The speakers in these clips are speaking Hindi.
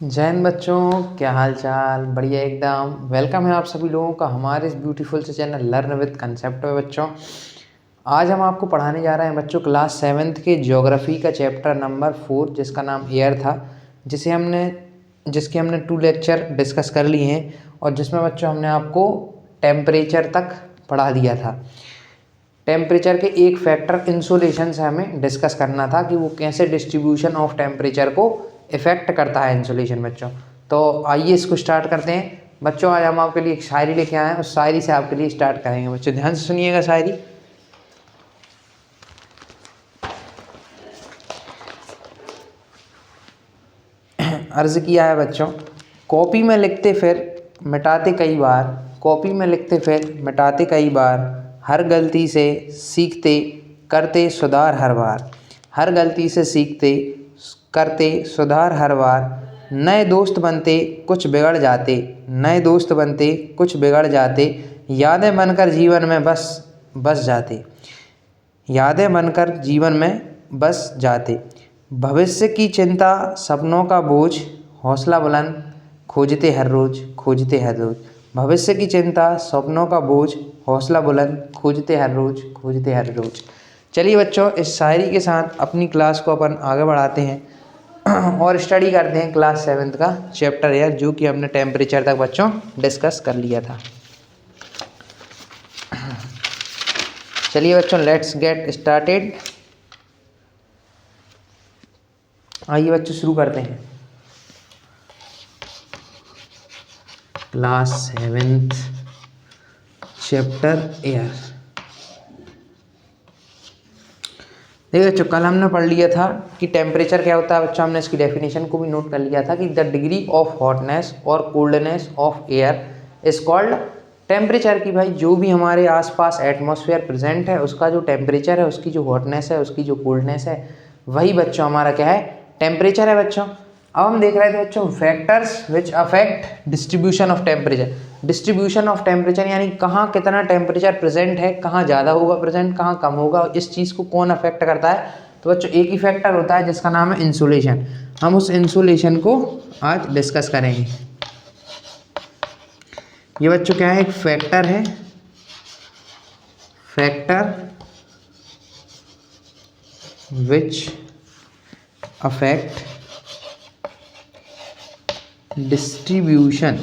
जय हिंद बच्चों, क्या हाल चाल। बढ़िया एकदम। वेलकम है आप सभी लोगों का हमारे इस ब्यूटीफुल से चैनल लर्न विद कंसेप्ट में। बच्चों आज हम आपको पढ़ाने जा रहे हैं बच्चों क्लास 7th के ज्योग्राफी का चैप्टर नंबर 4 जिसका नाम एयर था, जिसके हमने 2 लेक्चर डिस्कस कर लिए हैं और जिसमें बच्चों हमने आपको टेम्परेचर तक पढ़ा दिया था। टेम्परेचर के एक फैक्टर इंसोलेशन से हमें डिस्कस करना था कि वो कैसे डिस्ट्रीब्यूशन ऑफ टेम्परेचर को इफेक्ट करता है इंसोलेशन बच्चों। तो आइए इसको स्टार्ट करते हैं बच्चों। आज हम आपके लिए एक शायरी लेके आए हैं, उस शायरी से आपके लिए स्टार्ट करेंगे बच्चों। ध्यान से सुनिएगा शायरी। अर्ज किया है बच्चों, कॉपी में लिखते फिर मिटाते कई बार, कॉपी में लिखते फिर मिटाते कई बार, हर गलती से सीखते करते सुधार हर बार, हर गलती से सीखते करते सुधार हर बार, नए दोस्त बनते कुछ बिगड़ जाते, नए दोस्त बनते कुछ बिगड़ जाते, यादें बनकर जीवन में बस बस जाते, यादें बनकर जीवन में बस जाते, भविष्य की चिंता सपनों का बोझ, हौसला बुलंद खोजते हर रोज, खोजते हर रोज, भविष्य की चिंता सपनों का बोझ, हौसला बुलंद खोजते हर रोज, खोजते हर रोज। चलिए बच्चों, इस शायरी के साथ अपनी क्लास को अपन आगे बढ़ाते हैं और स्टडी करते हैं क्लास 7th का चैप्टर एयर, जो कि हमने टेम्परेचर तक बच्चों डिस्कस कर लिया था। चलिए बच्चों, लेट्स गेट स्टार्टेड। आइए बच्चों शुरू करते हैं क्लास 7th चैप्टर एयर। देखिए बच्चों, कल हमने पढ़ लिया था कि टेम्परेचर क्या होता है बच्चों। हमने इसकी डेफिनेशन को भी नोट कर लिया था कि द डिग्री ऑफ हॉटनेस और coldness of air is called temperature. की भाई जो भी हमारे आसपास एटमॉस्फेयर प्रेजेंट है उसका जो टेम्परेचर है, उसकी जो हॉटनेस है, उसकी जो कोल्डनेस है, वही बच्चों हमारा क्या है, टेम्परेचर है बच्चों। अब हम देख रहे थे बच्चों factors which affect distribution of temperature. Distribution of temperature यानी कहाँ कितना टेम्परेचर प्रेजेंट है, कहाँ ज़्यादा होगा प्रेजेंट, कहाँ कम होगा, इस चीज़ को कौन अफेक्ट करता है। तो बच्चों एक ही फैक्टर होता है जिसका नाम है इंसुलेशन। हम उस इंसुलेशन को आज डिस्कस करेंगे। ये बच्चों क्या है, एक फैक्टर है, factor which affect distribution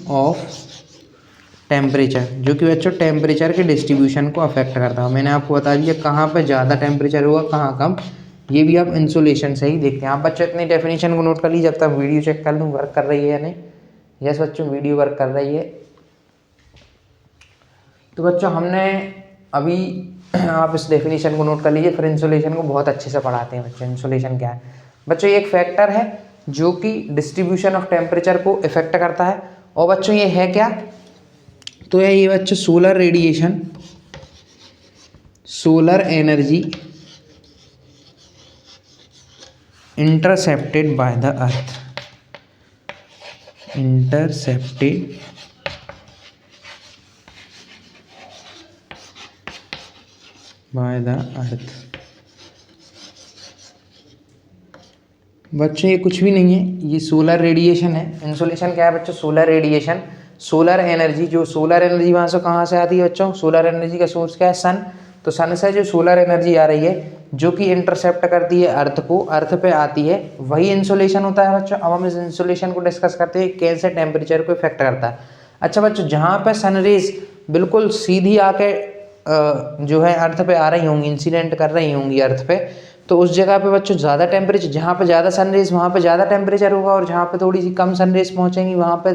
of temperature, जो कि बच्चों टेम्परेचर के डिस्ट्रीब्यूशन को अफेक्ट करता है। मैंने आपको बता दिया कहाँ पे ज़्यादा टेम्परेचर होगा, कहाँ कम। ये भी आप इंसुलेशन से ही देखते हैं। आप बच्चों इतनी डेफिनेशन को नोट कर लीजिए, जब तक वीडियो चेक कर लूँ वर्क कर रही है या नहीं। यस बच्चों, वीडियो वर्क कर रही है। तो बच्चों हमने अभी आप इस डेफिनेशन को नोट कर लीजिए, फिर इंसुलेशन को बहुत अच्छे से पढ़ाते हैं बच्चों। इंसुलेशन क्या है बच्चों, ये एक फैक्टर है जो कि डिस्ट्रीब्यूशन ऑफ टेम्परेचर को इफेक्ट करता है। और बच्चों ये है क्या, तो ये बच्चों solar radiation, solar energy intercepted by the earth, intercepted by the earth. बच्चों ये कुछ भी नहीं है, ये सोलर रेडिएशन है। इंसुलेशन क्या है बच्चों, सोलर रेडिएशन, सोलर एनर्जी। जो सोलर एनर्जी वहाँ से कहाँ से आती है बच्चों, सोलर एनर्जी का सोर्स क्या है, सन। तो सन से जो सोलर एनर्जी आ रही है जो कि इंटरसेप्ट करती है अर्थ को, अर्थ पे आती है, वही इंसुलेशन होता है बच्चों। अब हम इस इंसुलेशन को डिस्कस करते हैं कैसे टेम्परेचर को इफेक्ट करता है। अच्छा बच्चों, जहाँ पे सनरेज बिल्कुल सीधी आके जो है अर्थ पे आ रही होंगी, इंसिडेंट कर रही होंगी अर्थ पे, तो उस जगह पे बच्चों ज़्यादा टेम्परेचर, जहाँ पे ज़्यादा सनरेज वहाँ पे ज़्यादा टेम्परेचर होगा, और जहाँ पे थोड़ी सी कम सनरेज पहुँचेंगी वहाँ पे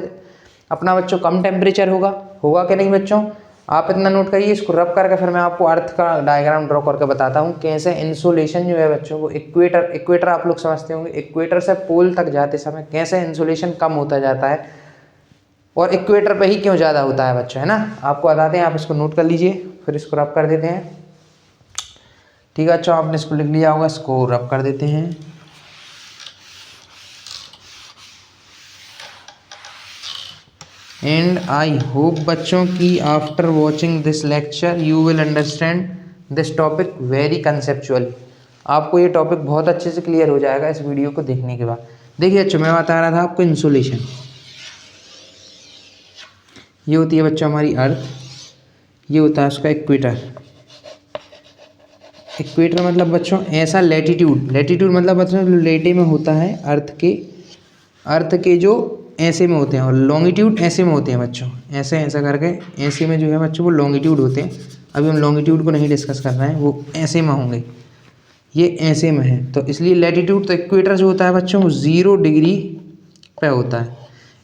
अपना बच्चों कम टेम्परेचर होगा। होगा कि नहीं बच्चों, आप इतना नोट करिए। इसको रब करके फिर मैं आपको अर्थ का डायग्राम ड्रॉ करके बताता हूँ कैसे इंसुलेशन जो है बच्चों को इक्वेटर आप लोग समझते होंगे, इक्वेटर से पोल तक जाते समय कैसे इंसुलेशन कम होता जाता है और इक्वेटर पे ही क्यों ज़्यादा होता है बच्चों, है ना। आपको बताते हैं, आप इसको नोट कर लीजिए, फिर इसको रब कर देते हैं। ठीक है बच्चों, आपने इसको लिख लिया होगा, इसको रब कर देते हैं। एंड आई होप बच्चों की after watching this lecture you will understand this topic very conceptually. आपको ये टॉपिक बहुत अच्छे से क्लियर हो जाएगा इस वीडियो को देखने के बाद। देखिए बच्चों, मैं बता रहा था आपको इंसुलेशन। ये होती है बच्चों हमारी अर्थ, ये होता है उसका इक्वेटर। इक्वेटर मतलब बच्चों ऐसा लैटिट्यूड, लैटिट्यूड मतलब बच्चों लेटे में होता है अर्थ के जो ऐसे में होते हैं, और लॉन्गिट्यूड ऐसे में होते हैं बच्चों, ऐसे ऐसा करके ऐसे में जो है बच्चों वो लॉन्गिट्यूड होते हैं। अभी हम लॉन्गिट्यूड को नहीं डिस्कस कर रहे हैं, वो ऐसे में होंगे, ये ऐसे में है, तो इसलिए लैटिट्यूड। तो इक्वेटर जो होता है बच्चों वो 0 डिग्री पे होता है।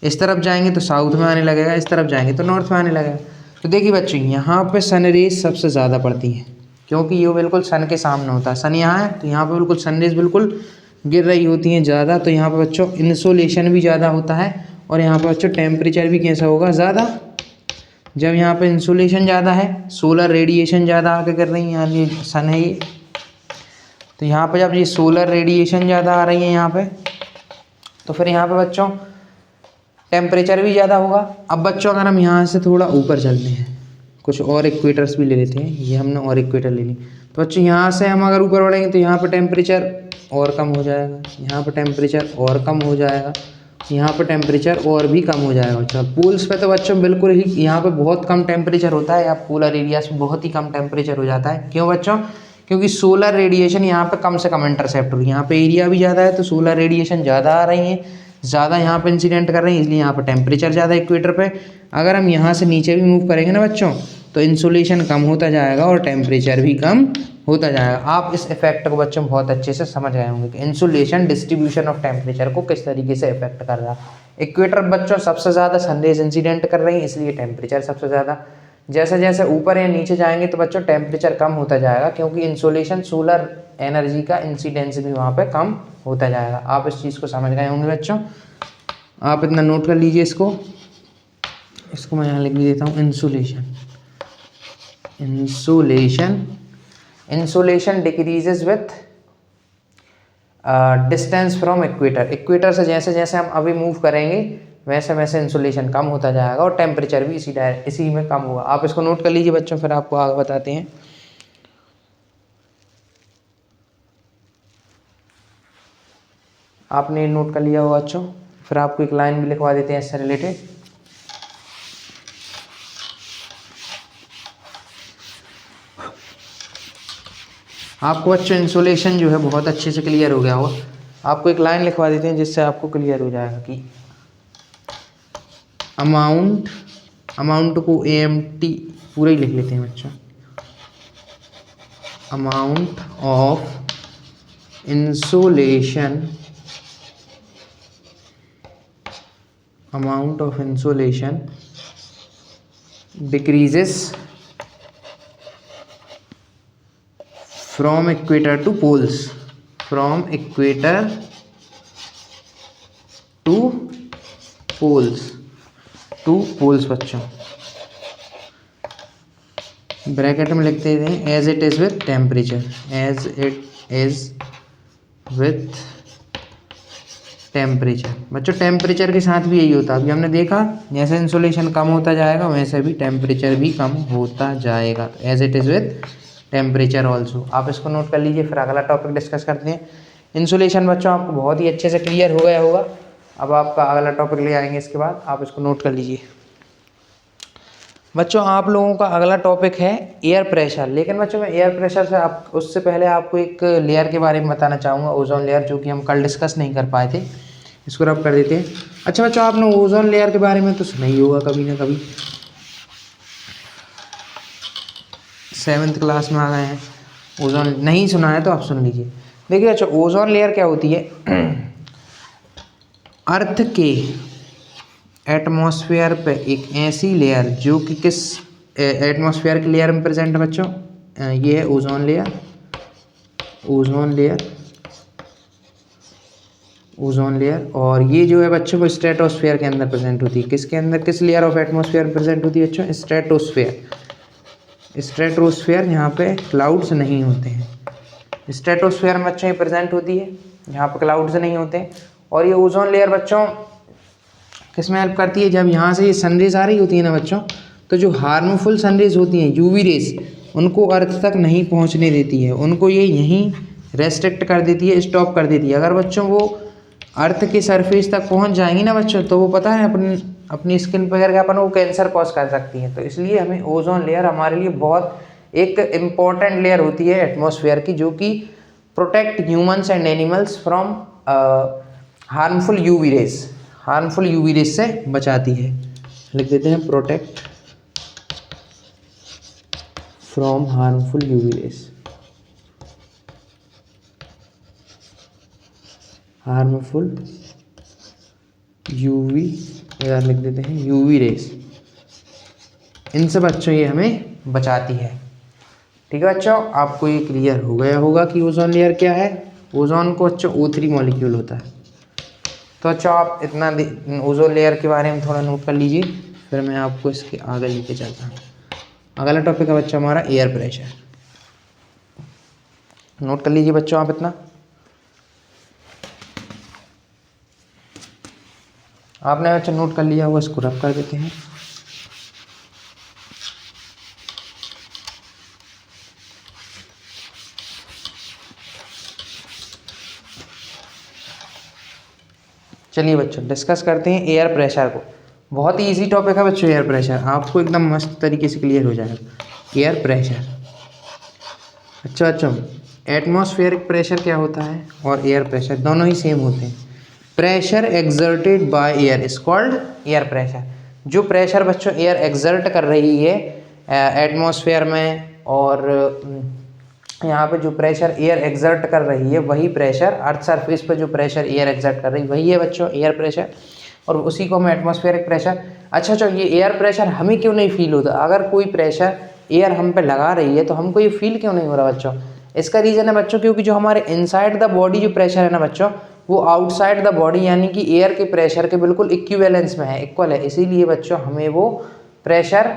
इस तरफ जाएंगे तो साउथ में आने लगेगा, इस तरफ जाएंगे तो नॉर्थ में आने लगेगा। तो देखिए बच्चों, यहाँ पे सन रेज सबसे ज़्यादा पड़ती है, क्योंकि ये बिल्कुल सन के सामने होता है। सन यहाँ है तो यहाँ पे बिल्कुल सन रेज बिल्कुल गिर रही होती हैं ज़्यादा, तो यहाँ पे बच्चों इंसोलेशन भी ज़्यादा होता है। और यहाँ पे बच्चों टेम्परेचर भी कैसा होगा, ज़्यादा। जब यहाँ पे इंसोलेशन ज़्यादा है, सोलर रेडिएशन ज़्यादा आके कर रही है, यहाँ ये सन है ये, तो यहाँ पे जब ये सोलर रेडिएशन ज़्यादा आ रही है यहाँ पे, तो फिर यहाँ पे बच्चों टेम्परेचर भी ज़्यादा होगा। अब बच्चों अगर हम यहाँ से थोड़ा ऊपर चलते हैं, कुछ और इक्वेटर्स भी ले लेते हैं, ये हमने और इक्वेटर ले ली, तो बच्चों यहाँ से हम अगर ऊपर बढ़ेंगे तो यहाँ पे टेम्परेचर और कम हो जाएगा, यहाँ पे टेम्परेचर और कम हो जाएगा, यहाँ पे टेम्परेचर और भी कम हो जाएगा बच्चों। पोल्स पे तो बच्चों बिल्कुल ही यहाँ पे बहुत कम टेम्परेचर होता है, या पोलर एरियाज में बहुत ही कम टेम्परेचर हो जाता है। क्यों बच्चों? क्योंकि सोलर रेडिएशन यहाँ पे कम से कम इंटरसेप्ट हो रही है, यहाँ पे एरिया भी ज़्यादा है तो सोलर रेडिएशन ज़्यादा आ रही है, ज़्यादा यहाँ पे इंसिडेंट कर रही है, इसलिए यहाँ पे टेम्परेचर ज़्यादा है इक्वेटर पे। अगर हम यहाँ से नीचे भी मूव करेंगे ना बच्चों, तो इंसुलेशन कम होता जाएगा और टेम्परेचर भी कम होता जाएगा। आप इस इफेक्ट को बच्चों बहुत अच्छे से समझ गए होंगे कि इंसुलेशन डिस्ट्रीब्यूशन ऑफ टेम्परेचर को किस तरीके से इफेक्ट कर रहा है। इक्वेटर बच्चों सबसे ज़्यादा सनरेज इंसिडेंट कर रही है, इसलिए टेम्परेचर सबसे ज़्यादा। जैसे जैसे ऊपर या नीचे जाएंगे तो बच्चों टेम्परेचर कम होता जाएगा, क्योंकि इंसोलेशन सोलर एनर्जी का इंसिडेंस भी वहाँ पे कम होता जाएगा। आप इस चीज़ को समझ गए होंगे बच्चों, आप इतना नोट कर लीजिए इसको मैं यहाँ लिख भी देता हूँ। Insolation decreases with distance from equator. Equator से जैसे जैसे हम अभी मूव करेंगे वैसे वैसे इंसुलेशन कम होता जाएगा और टेम्परेचर भी इसी में कम होगा। आप इसको नोट कर लीजिए बच्चों, फिर आपको आगे बताते हैं। आपने नोट कर लिया होगा बच्चों, फिर आपको एक लाइन भी लिखवा देते हैं इससे रिलेटेड। आपको बच्चों इंसुलेशन जो है बहुत अच्छे से क्लियर हो गया होगा। आपको एक लाइन लिखवा देते हैं जिससे आपको क्लियर हो जाएगा कि अमाउंट को AMT पूरा ही लिख लेते हैं बच्चों। Amount of insolation decreases from equator to poles बच्चों। ब्रैकेट में लिखते हैं as it is with temperature. बच्चों टेम्परेचर के साथ भी यही होता है, अभी हमने देखा जैसे इंसुलेशन कम होता जाएगा वैसे भी टेम्परेचर भी कम होता जाएगा। तो as it is with temperature also, आप इसको नोट कर लीजिए। फिर अगला टॉपिक डिस्कस करते हैं। इंसुलेशन बच्चों आपको बहुत ही अच्छे से क्लियर हो गया होगा। अब आपका अगला टॉपिक ले आएंगे इसके बाद, आप इसको नोट कर लीजिए बच्चों। आप लोगों का अगला टॉपिक है एयर प्रेशर। लेकिन बच्चों मैं एयर प्रेशर से उससे पहले आपको एक लेयर के बारे में बताना चाहूँगा, ओजोन लेयर, जो कि हम कल डिस्कस नहीं कर पाए थे। इसको रब कर देते हैं। अच्छा बच्चों, आपने ओजोन लेयर के बारे में तो सुना ही होगा कभी ना कभी, 7th क्लास में आ गए हैं। ओजोन नहीं सुना है तो आप सुन लीजिए। देखिए अच्छा, ओजोन लेयर क्या होती है? अर्थ के एटमॉस्फेयर पे एक ऐसी लेयर जो कि किस एटमॉस्फेयर की लेयर में प्रेजेंट है बच्चों? ये है ओजोन लेयर। और ये जो है बच्चों वो स्ट्रेटोस्फेयर के अंदर प्रेजेंट होती है। किसके अंदर, किस लेयर ऑफ एटमॉस्फेयर में प्रेजेंट होती है बच्चों? स्ट्रेटोस्फेयर, यहाँ पे क्लाउड्स नहीं होते हैं। स्ट्रेटोस्फेयर में बच्चों ये प्रेजेंट होती है, यहाँ पे क्लाउड्स नहीं होते। और ये ओजोन लेयर बच्चों किसमें हेल्प करती है, जब यहाँ से ये सनरेज आ रही होती है ना बच्चों, तो जो हार्मफुल सनरेज होती हैं यूवी रेज, उनको अर्थ तक नहीं पहुँचने देती है, उनको ये यहीं रेस्ट्रिक्ट कर देती है, स्टॉप कर देती है। अगर बच्चों वो अर्थ के सरफेस तक पहुँच जाएंगी ना बच्चों, तो वो पता है अपनी स्किन पर करके अपन वो कैंसर कॉज कर सकती हैं। तो इसलिए हमें ओजोन लेयर हमारे लिए बहुत एक इम्पॉर्टेंट लेयर होती है एटमॉस्फेयर की, जो कि protect humans and animals from harmful UV rays से बचाती है। लिख देते हैं protect from harmful UV rays, harmful UV, या लिख देते हैं यूवी रेज, इनसे बच्चों ये हमें बचाती है। ठीक है बच्चों, आपको ये क्लियर हो गया होगा कि ओजोन लेयर क्या है। ओजोन को बच्चों O3 मॉलिक्यूल होता है। तो अच्छा आप इतना ओजोन लेयर के बारे में थोड़ा नोट कर लीजिए, फिर मैं आपको इसके आगे लेके चलता हूँ। अगला टॉपिक है बच्चों हमारा एयर प्रेशर। नोट कर लीजिए बच्चों आप इतना। आपने बच्चों नोट कर लिया होगा, इसको रब कर देते हैं। चलिए बच्चों डिस्कस करते हैं एयर प्रेशर को। बहुत ही इजी टॉपिक है बच्चों एयर प्रेशर, आपको एकदम मस्त तरीके से क्लियर हो जाएगा। एयर प्रेशर, अच्छा बच्चों एटमॉस्फेरिक प्रेशर क्या होता है और एयर प्रेशर दोनों ही सेम होते हैं। Pressure exerted by air is called air pressure. जो प्रेशर बच्चों एयर एक्सर्ट कर रही है एटमॉस्फेयर में, और यहाँ पे जो प्रेशर एयर एक्सर्ट कर रही है वही प्रेशर अर्थ सरफेस पे जो प्रेशर एयर एक्सर्ट कर रही है वही है बच्चों एयर प्रेशर, और उसी को हम एटमॉस्फेरिक प्रेशर। अच्छा ये एयर प्रेशर हमें क्यों नहीं फील होता? अगर कोई प्रेशर एयर हम पे लगा रही है तो हमको ये फील क्यों नहीं हो रहा बच्चों? इसका रीज़न है बच्चों क्योंकि जो हमारे इनसाइड द बॉडी जो प्रेशर है ना बच्चों, वो आउटसाइड द बॉडी यानी कि एयर के प्रेशर के बिल्कुल इक्विवेलेंस में है, इक्वल है। इसीलिए बच्चों हमें वो प्रेशर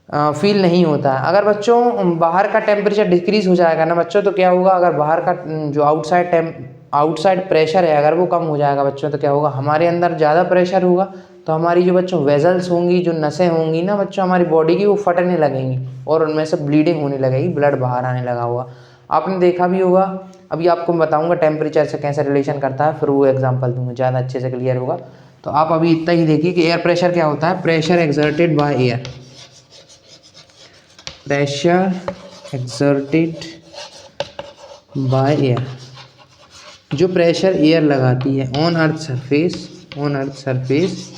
फील नहीं होता है। अगर बच्चों बाहर का टेम्परेचर डिक्रीज़ हो जाएगा ना बच्चों, तो क्या होगा, अगर बाहर का जो आउटसाइड प्रेशर है अगर वो कम हो जाएगा बच्चों, तो क्या होगा, हमारे अंदर ज़्यादा प्रेशर होगा, तो हमारी जो बच्चों वेजल्स होंगी, जो नसें होंगी ना बच्चों हमारी बॉडी की, वो फटने लगेंगी और उनमें से ब्लीडिंग होने लगेगी, ब्लड बाहर आने लगा होगा। आपने देखा भी होगा, अभी आपको बताऊँगा टेम्परेचर से कैसे रिलेशन करता है, फिर वो एग्जाम्पल दूँगा, ज़्यादा अच्छे से क्लियर होगा। तो आप अभी इतना ही देखिए कि एयर प्रेशर क्या होता है। Pressure exerted by air, pressure exerted by air, जो प्रेशर एयर लगाती है ऑन अर्थ सरफेस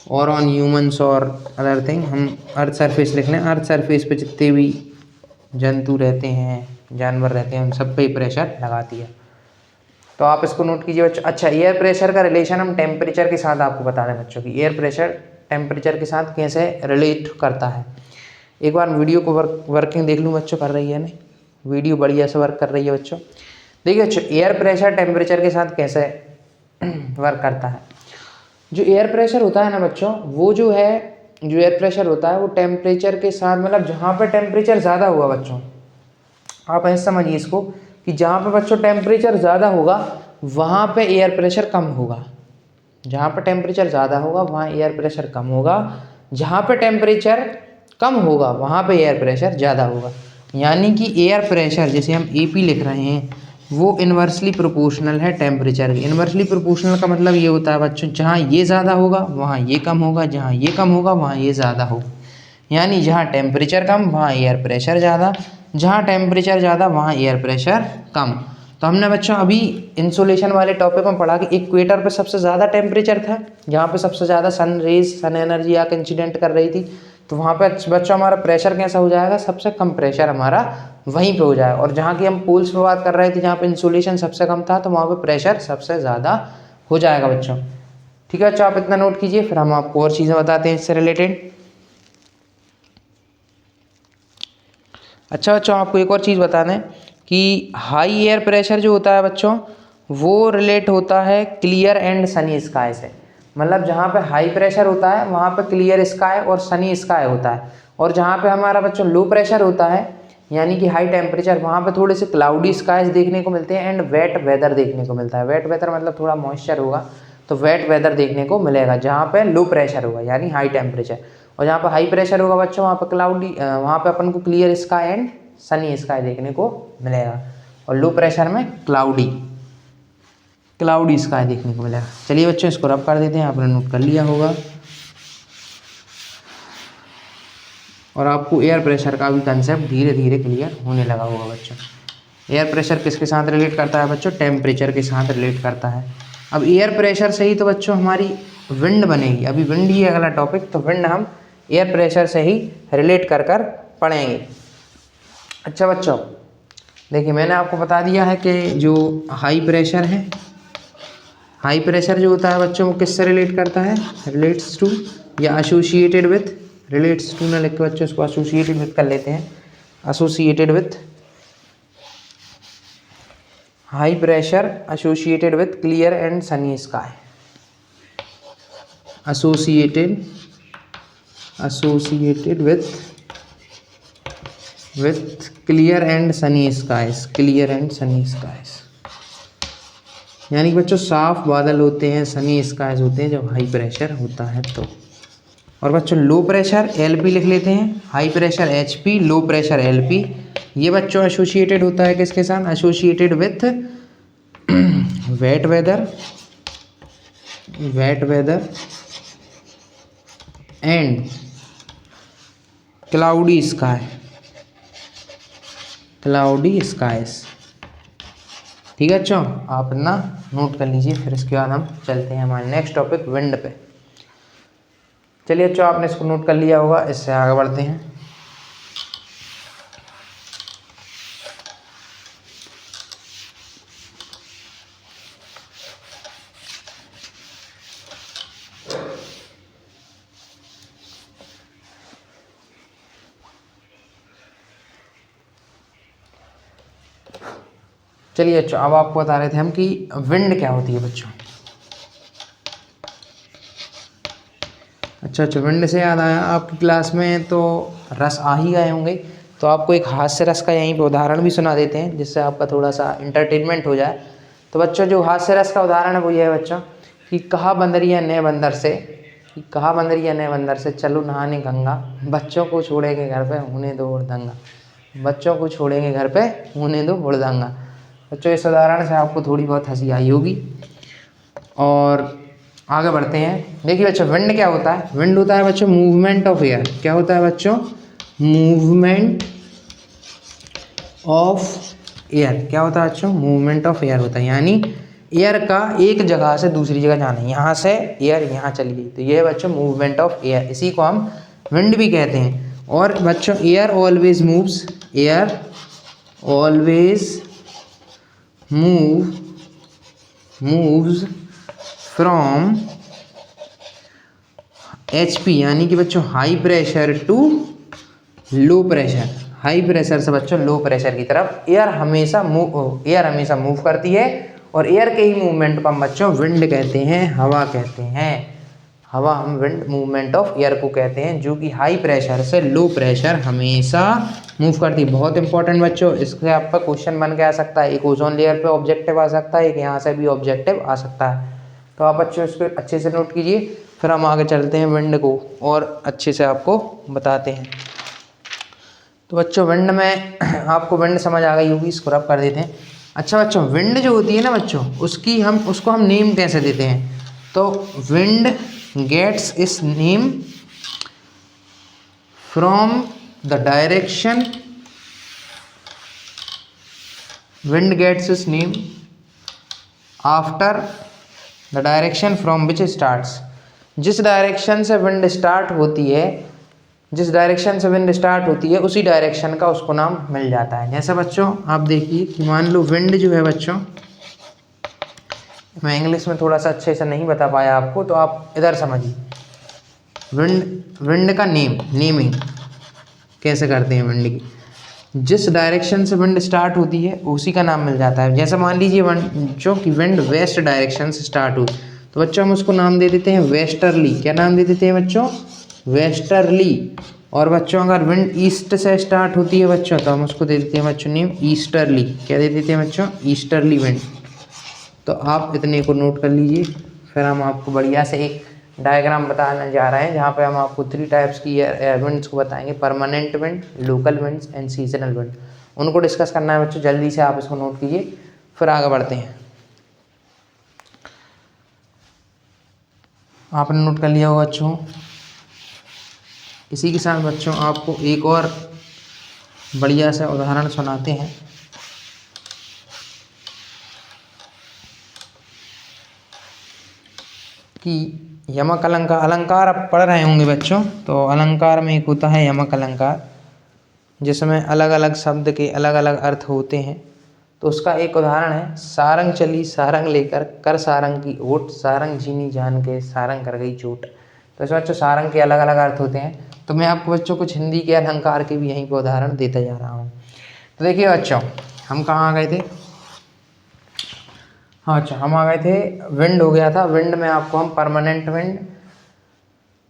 और ऑन ह्यूमंस और अदर थिंग। हम अर्थ सरफेस लिख लें, अर्थ सरफेस पे जितने भी जंतु रहते हैं, जानवर रहते हैं, उन सब पे प्रेशर लगाती है। तो आप इसको नोट कीजिए बच्चों। अच्छा एयर प्रेशर का रिलेशन हम टेम्परेचर के साथ आपको बता दें बच्चों कि एयर प्रेशर टेम्परेचर के साथ कैसे रिलेट करता है। एक बार वीडियो को वर्किंग देख लूँ बच्चों, कर रही है नहीं, वीडियो बढ़िया से वर्क कर रही है बच्चों। देखिए बच्चों एयर प्रेशर टेम्परेचर के साथ कैसे वर्क करता है। जो एयर प्रेशर होता है ना बच्चों, वो जो एयर प्रेशर होता है वो टेम्परेचर के साथ, मतलब जहाँ पे टेम्परेचर ज़्यादा होगा बच्चों, आप ऐसे समझिए इसको कि जहाँ पे बच्चों टेम्परेचर ज़्यादा होगा वहाँ पे एयर प्रेशर कम होगा। जहाँ पे टेम्परेचर ज़्यादा होगा वहाँ एयर प्रेशर कम होगा, जहाँ पे टेम्परेचर कम होगा वहाँ पे एयर प्रेशर ज़्यादा होगा। यानी कि एयर प्रेशर जैसे हम AP लिख रहे हैं वो इन्वर्सली प्रोपोर्शनल है टेम्परेचर के। इन्वर्सली प्रोपोर्शनल का मतलब ये होता है बच्चों, जहाँ ये ज़्यादा होगा वहाँ ये कम होगा, जहाँ ये कम होगा वहाँ ये ज़्यादा होगा। यानी जहाँ टेम्परेचर कम वहाँ एयर प्रेशर ज़्यादा, जहाँ टेम्परेचर ज़्यादा वहाँ एयर प्रेशर कम। तो हमने बच्चों अभी इंसुलेशन वाले टॉपिक में पढ़ा कि इक्वेटर पे सबसे ज़्यादा टेम्परेचर था, जहाँ पे सबसे ज़्यादा सन एनर्जी आके इंसिडेंट कर रही थी, तो वहाँ पे बच्चों हमारा प्रेशर कैसा हो जाएगा, सबसे कम प्रेशर हमारा वहीं पे हो जाएगा। और जहाँ की हम पोल्स पे बात कर रहे थे, जहाँ पे इंसुलेशन सबसे कम था, तो वहाँ पे प्रेशर सबसे ज़्यादा हो जाएगा बच्चों। ठीक है, अच्छा आप इतना नोट कीजिए, फिर हम आपको और चीज़ें बताते हैं इससे रिलेटेड। अच्छा बच्चों आपको एक और चीज़ बता दें कि हाई एयर प्रेशर जो होता है बच्चों, वो रिलेट होता है क्लियर एंड सनी स्काई से। मतलब जहाँ पे हाई प्रेशर होता है वहाँ पे क्लियर स्काई और सनी स्काई होता है, और जहाँ पे हमारा बच्चों लो प्रेशर होता है यानी कि हाई टेम्परेचर, वहाँ पे थोड़े से क्लाउडी स्काइज देखने को मिलते हैं एंड वेट वेदर देखने को मिलता है। वेट वेदर मतलब थोड़ा मॉइस्चर होगा, तो वेट वेदर देखने को मिलेगा, जहाँ पे लो प्रेशर होगा यानी हाई टेम्परेचर, और जहाँ पर हाई प्रेशर होगा बच्चों वहाँ पर क्लाउडी, वहाँ पे अपन को clear sky and sunny sky देखने को मिलेगा, और लो प्रेशर में क्लाउडी स्काई देखने को मिलेगा। चलिए बच्चों इसको रब कर देते हैं, आपने नोट कर लिया होगा। और आपको एयर प्रेशर का भी कंसेप्ट धीरे धीरे क्लियर होने लगा होगा बच्चों। एयर प्रेशर किसके साथ रिलेट करता है बच्चों? टेम्परेचर के साथ रिलेट करता है। अब एयर प्रेशर से ही तो बच्चों हमारी विंड बनेगी, अभी विंड ही है अगला टॉपिक, तो विंड हम एयर प्रेशर से ही रिलेट कर पढ़ेंगे। अच्छा बच्चों देखिए, मैंने आपको बता दिया है कि जो हाई प्रेशर है, हाई प्रेशर जो होता है बच्चों वो किससे रिलेट करता है? रिलेट्स टू या एसोसिएटेड विथ, रिलेट्स टू ना लिख के बच्चों इसको एसोसिएटेड विथ कर लेते हैं, associated with high pressure associated with clear and sunny sky, associated with clear and sunny skies, clear and sunny skies, यानी कि बच्चों साफ बादल होते हैं, सनी स्काइज होते हैं जब हाई प्रेशर होता है तो। और बच्चों लो प्रेशर LP लिख लेते हैं, high pressure HP, low pressure LP, ये बच्चों एसोसिएटेड होता है किसके साथ? Associated with wet weather and cloudy skies. ठीक है बच्चों, आप ना नोट कर लीजिए, फिर इसके बाद हम चलते हैं हमारे नेक्स्ट टॉपिक विंड पे। चलिए बच्चों आपने इसको नोट कर लिया होगा, इससे आगे बढ़ते हैं। चलिए बच्चों अब आपको बता रहे थे हम कि विंड क्या होती है बच्चों। अच्छा विंड से याद आया, आपकी क्लास में तो रस आ ही गए होंगे, तो आपको एक हास्य रस का यहीं पे उदाहरण भी सुना देते हैं जिससे आपका थोड़ा सा इंटरटेनमेंट हो जाए। तो बच्चों जो हास्य रस का उदाहरण है वो ये है बच्चों कि कहा बंदरिया नए बंदर से चलो नहाने गंगा, बच्चों को छोड़ेंगे घर पे होने दो हुड़दंगा, बच्चों को छोड़ेंगे घर पे होने दो हुड़दंगा। बच्चों इस उदाहरण से आपको थोड़ी बहुत हंसी आई होगी। और आगे बढ़ते हैं। देखिए बच्चों विंड क्या होता है? विंड होता है बच्चों मूवमेंट ऑफ एयर। क्या होता है बच्चों? Movement of air. क्या होता है बच्चों? मूवमेंट ऑफ एयर होता है, यानी एयर का एक जगह से दूसरी जगह जाना है, यहाँ से एयर यहाँ चली गई, तो ये है बच्चों मूवमेंट ऑफ एयर, इसी को हम विंड भी कहते हैं। और बच्चों air always moves, air always moves from HP, यानी कि बच्चों high pressure to low pressure, high pressure से बच्चों लो प्रेशर की तरफ एयर हमेशा मूव करती है। और एयर के ही मूवमेंट को हम बच्चों विंड कहते हैं, हवा कहते हैं। हवा हम विंड मूवमेंट ऑफ एयर को कहते हैं, जो कि हाई प्रेशर से लो प्रेशर हमेशा मूव करती है। बहुत इंपॉर्टेंट बच्चों, इससे आपका क्वेश्चन बन के आ सकता है, एक ओजोन लेयर पे ऑब्जेक्टिव आ सकता है, एक यहाँ से भी ऑब्जेक्टिव आ सकता है। तो आप बच्चों इसको अच्छे से नोट कीजिए, फिर हम आगे चलते हैं विंड को और अच्छे से आपको बताते हैं। तो बच्चों विंड में आपको विंड समझ आ गई होगी, इसको रब कर देते हैं। अच्छा बच्चों विंड जो होती है ना बच्चों, उसको हम नेम कैसे देते हैं? तो wind gets its name from the direction, wind gets its name after the direction from which starts. जिस डायरेक्शन से विंड स्टार्ट होती है, उसी डायरेक्शन का उसको नाम मिल जाता है। जैसे बच्चों आप देखिए कि मान लो विंड जो है बच्चों, मैं इंग्लिश में थोड़ा सा अच्छे से नहीं बता पाया आपको, तो आप इधर समझिए। विंड का नेमिंग कैसे करते हैं विंड की? जिस डायरेक्शन से विंड स्टार्ट होती है उसी का नाम मिल जाता है। जैसे मान लीजिए बच्चों की विंड वेस्ट डायरेक्शन से स्टार्ट हुई, तो बच्चों हम उसको नाम दे देते हैं वेस्टर्ली। क्या नाम दे देते हैं बच्चों? वेस्टर्ली। और बच्चों अगर विंड ईस्ट से स्टार्ट होती है बच्चों, तो हम उसको दे देते हैं बच्चों नेम ईस्टर्ली। क्या दे देते हैं बच्चों? Easterly wind. तो आप इतने को नोट कर लीजिए, फिर हम आपको बढ़िया से एक डायग्राम बताने जा रहे हैं जहाँ पे हम आपको 3 टाइप्स की एयर विंड्स को बताएंगे, permanent wind, local winds and seasonal wind. उनको डिस्कस करना है बच्चों, जल्दी से आप इसको नोट कीजिए, फिर आगे बढ़ते हैं। आपने नोट कर लिया होगा बच्चों। इसी के साथ बच्चों आपको एक और बढ़िया सा उदाहरण सुनाते हैं। कि यमक अलंकार, अलंकार आप पढ़ रहे होंगे बच्चों, तो अलंकार में एक होता है यमक अलंकार, जिसमें अलग अलग शब्द के अलग अलग अर्थ होते हैं। तो उसका एक उदाहरण है, सारंग चली सारंग लेकर कर सारंग की ओट, सारंग झीनी जान के सारंग कर गई चोट। तो इसमें बच्चों सारंग के अलग अलग अर्थ होते हैं। तो मैं आपको बच्चों कुछ हिंदी के अलंकार के भी यहीं पर उदाहरण देता जा रहा हूँ। तो देखिए बच्चों, हम कहाँ आ गए थे? हाँ अच्छा, हम आ गए थे, विंड हो गया था। विंड में आपको हम परमानेंट विंड,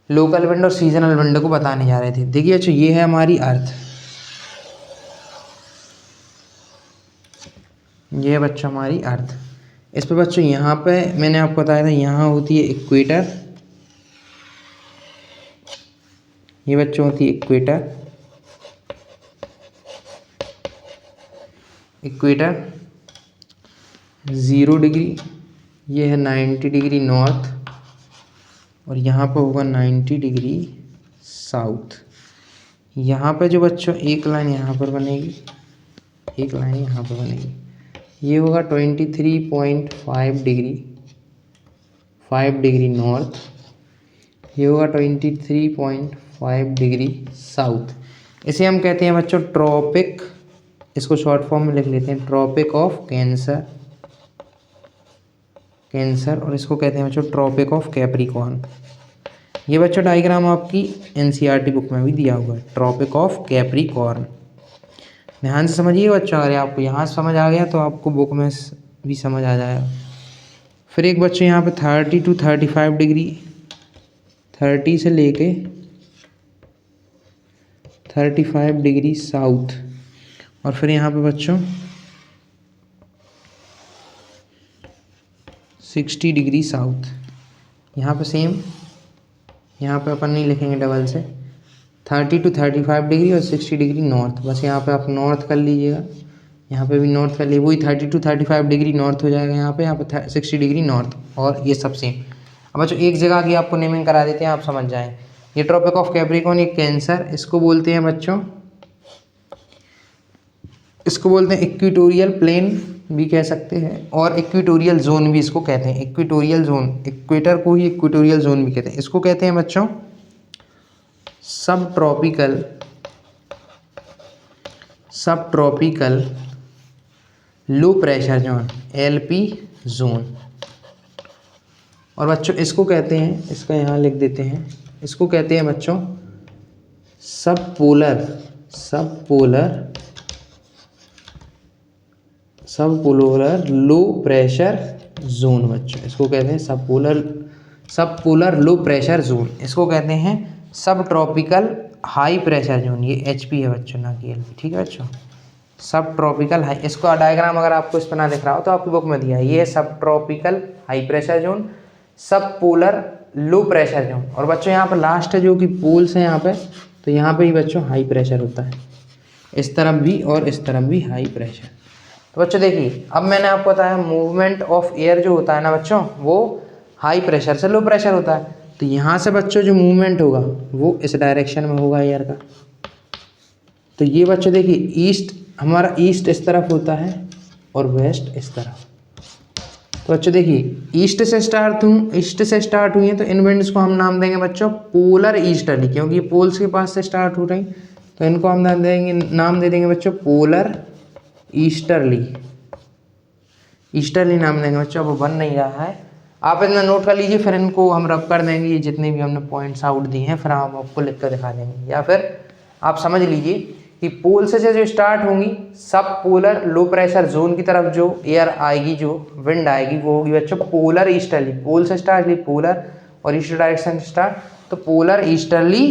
लोकल विंड और सीजनल विंड को बताने जा रहे थे। देखिए बच्चों, ये है हमारी अर्थ, ये है बच्चों हमारी अर्थ। इस पे बच्चों यहाँ पे मैंने आपको बताया था, यहाँ होती है इक्वेटर, ये बच्चों होती है इक्वेटर, इक्वेटर 0 डिग्री, ये है 90 डिग्री नॉर्थ, और यहाँ पर होगा 90 डिग्री साउथ। यहाँ पे जो बच्चों एक लाइन यहाँ पर बनेगी, एक लाइन यहाँ पर बनेगी, ये होगा 23.5 डिग्री, 5 डिग्री नॉर्थ, ये होगा 23.5 डिग्री साउथ। इसे हम कहते हैं बच्चों ट्रॉपिक, इसको शॉर्ट फॉर्म में लिख लेते हैं, ट्रॉपिक ऑफ कैंसर, कैंसर, और इसको कहते हैं बच्चों ट्रॉपिक ऑफ कैप्रिकॉर्न। ये बच्चों डायग्राम आपकी एनसीईआरटी बुक में भी दिया हुआ है, ट्रॉपिक ऑफ कैप्रिकॉर्न। ध्यान से समझिए बच्चों, अगर आपको यहाँ समझ आ गया तो आपको बुक में भी समझ आ जाएगा। फिर एक बच्चों यहाँ पे 30 to 35 डिग्री, 30 से लेके 35 डिग्री साउथ, और फिर यहाँ पे बच्चों 60 डिग्री साउथ। यहाँ पे सेम, यहाँ पे अपन नहीं लिखेंगे डबल से, 30 to 35 डिग्री और 60 डिग्री नॉर्थ। बस यहाँ पे आप नॉर्थ कर लीजिएगा, यहाँ पे भी नॉर्थ कर लीजिए, वही 30 to 35 डिग्री नॉर्थ हो जाएगा यहाँ पे 60 डिग्री नॉर्थ, और ये सब सेम। अब बच्चों एक जगह की आपको नेमिंग करा देते हैं, आप समझ जाएँ। ये ट्रॉपिक ऑफ कैप्रिकॉर्न, ये कैंसर, इसको बोलते हैं बच्चों, इसको बोलते हैं इक्वेटोरियल प्लेन भी कह सकते हैं, और इक्वेटोरियल जोन भी इसको कहते हैं। इक्वेटोरियल जोन, इक्वेटर को ही इक्वेटोरियल जोन भी कहते हैं। इसको कहते हैं बच्चों सब ट्रॉपिकल, सब tropical low pressure zone, LP zone. और बच्चों इसको कहते हैं, इसका यहाँ लिख देते हैं, इसको कहते हैं बच्चों सब पोलर, सब पोलर, सब पोलर लो प्रेशर जोन। बच्चों इसको कहते हैं सब पोलर, सब पोलर लो प्रेशर जोन। इसको कहते हैं सब ट्रॉपिकल हाई प्रेशर जोन। ये एचपी है बच्चों, ना कि एलपी, ठीक है बच्चों। सब ट्रॉपिकल हाई, इसका डायग्राम अगर आपको इस पर ना दिख रहा हो तो आपकी बुक में दिया है। ये है सब ट्रॉपिकल हाई प्रेशर जोन, सब पोलर लो प्रेशर जोन। और बच्चों यहाँ पर लास्ट है जो कि पोल्स हैं यहाँ पे, तो यहाँ पे ही बच्चों हाई प्रेशर होता है, इस तरफ भी और इस तरफ भी हाई प्रेशर। तो बच्चों देखिए, अब मैंने आपको बताया मूवमेंट ऑफ एयर जो होता है ना बच्चों, वो हाई प्रेशर से लो प्रेशर होता है। तो यहाँ से बच्चों जो मूवमेंट होगा वो इस डायरेक्शन में होगा एयर का। तो ये बच्चों देखिए, ईस्ट, हमारा ईस्ट इस तरफ होता है और वेस्ट इस तरफ। तो बच्चों देखिए, ईस्ट से स्टार्ट हुई है, तो इन विंड्स को हम नाम देंगे बच्चों पोलर ईस्टर्ली, क्योंकि ये पोल्स के पास से स्टार्ट हो रही, तो इनको हम नाम दे देंगे बच्चों पोलर ईस्टर्ली, ईस्टर्ली नाम देंगे बच्चों। अब बन नहीं रहा है, आप इतना नोट कर लीजिए, फिर इनको हम रब कर देंगे, ये जितने भी हमने पॉइंट्स आउट दिए हैं फिर हम आपको लिख कर दिखा देंगे, या फिर आप समझ लीजिए कि पोल से जो स्टार्ट होंगी सब पोलर लो प्रेशर जोन की तरफ जो एयर आएगी, जो विंड आएगी, वो होगी बच्चों पोलर ईस्टर्ली। पोल से स्टार्ट ली पोलर और ईस्ट डायरेक्शन स्टार्ट, तो पोलर ईस्टर्ली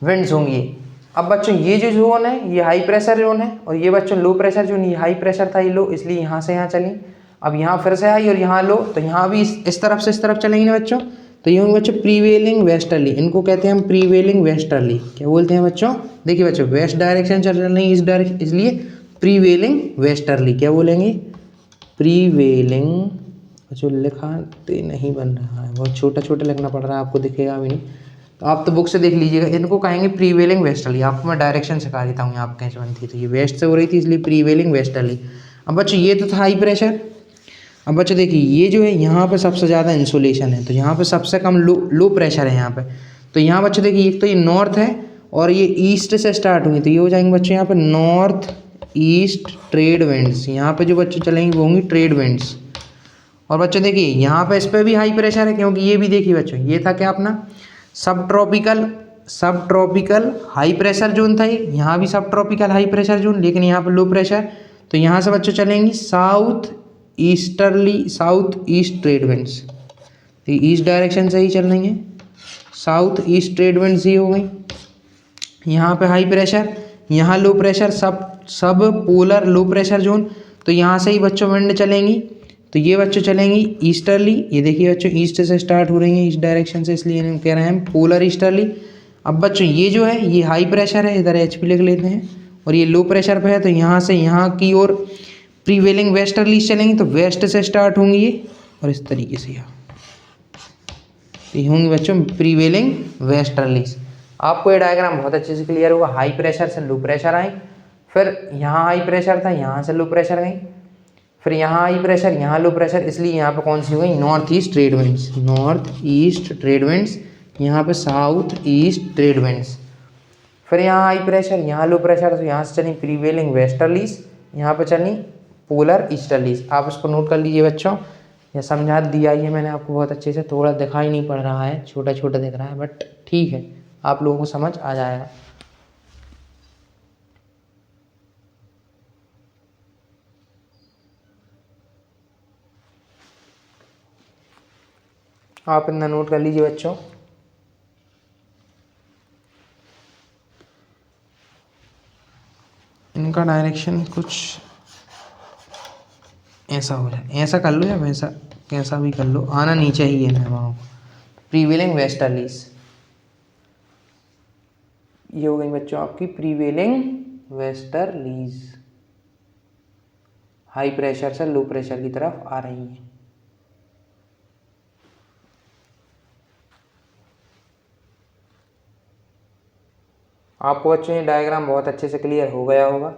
विंड्स होंगी। अब बच्चों ये जो जोन है ये हाई प्रेशर जोन है, और ये बच्चों लो प्रेशर जोन, ये हाई प्रेशर था ये लो, इसलिए यहाँ से यहाँ चली। अब यहाँ फिर से हाई और यहाँ लो, तो यहाँ भी इस तरफ से इस तरफ चलेंगे ना बच्चों, तो ये होंगे बच्चों प्रीवेलिंग वेस्टर्ली, इनको कहते हैं हम प्रीवेलिंग वेस्टर्ली। क्या बोलते हैं बच्चों? देखिए बच्चों, वेस्ट डायरेक्शन चल रही है इस डायरेक्शन, इसलिए प्रीवेलिंग वेस्टर्ली। क्या बोलेंगे? प्रीवेलिंग। बच्चों लिखाते नहीं बन रहा है, बहुत छोटा छोटा लिखना पड़ रहा है, आपको दिखेगा भी नहीं, तो आप तो बुक से देख लीजिएगा। इनको कहेंगे प्रीवेलिंग वेस्टर्ली। आपको मैं डायरेक्शन सिखा देता हूँ, यहाँ कैसे बनती है। तो ये वेस्ट से हो रही थी इसलिए प्रीवेलिंग वेस्टर्ली। अब बच्चों ये तो था हाई प्रेशर। अब बच्चों देखिए ये जो है यहाँ पे सबसे ज़्यादा इंसुलेशन है, तो यहाँ पे सबसे कम लो प्रेशर है यहाँ पे। तो यहाँ बच्चों देखिए एक तो ये नॉर्थ है और ये ईस्ट से स्टार्ट हुई, तो ये हो जाएंगे बच्चों यहाँ पे नॉर्थ ईस्ट ट्रेड विंड्स। यहाँ पे जो बच्चों चलेंगे वो होंगी ट्रेड विंड्स। और बच्चों देखिए यहाँ पे इस पर भी हाई प्रेशर है, क्योंकि ये भी देखिए बच्चों ये था क्या अपना सब ट्रॉपिकल हाई प्रेशर जोन था। यहाँ भी सब ट्रॉपिकल हाई प्रेशर जोन, लेकिन यहाँ पे लो प्रेशर। तो यहाँ से बच्चों चलेंगी साउथ ईस्ट ट्रेड विंड्स, तो ईस्ट डायरेक्शन से ही चल रही हैं, साउथ ईस्ट ट्रेड विंड्स ये हो गई। यहाँ पे हाई प्रेशर, यहाँ लो प्रेशर, सब पोलर लो प्रेशर जोन। तो यहाँ से ही बच्चों विंड चलेंगी, तो ये बच्चों चलेंगी ईस्टर्ली। ये देखिए बच्चों ईस्ट से स्टार्ट हो रही हैं इस डायरेक्शन से, इसलिए इन्हें कह रहे हैं पोलर ईस्टर्ली। अब बच्चों ये जो है ये हाई प्रेशर है, इधर एच पी लिख लेते हैं, और ये लो प्रेशर पे है, तो यहाँ से यहाँ की ओर प्रीवेलिंग वेस्टर्लीज चलेंगी, तो वेस्ट से स्टार्ट होंगी ये और इस तरीके से यहाँ ये होंगी बच्चों प्रीवेलिंग वेस्टर्लीज। आपको ये डायग्राम बहुत अच्छे से क्लियर होगा। हाई प्रेशर से लो प्रेशर आई, फिर यहाँ हाई प्रेशर था, यहाँ से लो प्रेशर गई, फिर यहाँ हाई प्रेशर, यहाँ लो प्रेशर, इसलिए यहाँ पे कौन सी हो गई north east trade winds, north east trade winds. यहाँ पे साउथ ईस्ट ट्रेड विंड्स। फिर यहाँ हाई प्रेशर, यहाँ लो प्रेशर, तो यहाँ से चली प्रीवेलिंग वेस्टर्लीज, यहाँ पे चली पोलर ईस्टर्लीज। आप इसको नोट कर लीजिए बच्चों, यह समझा दिया है मैंने आपको बहुत अच्छे से। थोड़ा दिखाई नहीं पड़ रहा है, छोटा छोटा दिख रहा है, बट ठीक है, आप लोगों को समझ आ जाएगा। आप इतना नोट कर लीजिए बच्चों। इनका डायरेक्शन कुछ ऐसा हो जाए, ऐसा कर लो या वैसा कैसा भी कर लो, आना नीचे ही है ना वहाँ। प्रीवेलिंग वेस्टर्लीज ये हो गई बच्चों आपकी प्रीवेलिंग वेस्टर्लीज, हाई प्रेशर से लो प्रेशर की तरफ आ रही है। आपको बच्चों ये डायग्राम बहुत अच्छे से क्लियर हो गया होगा।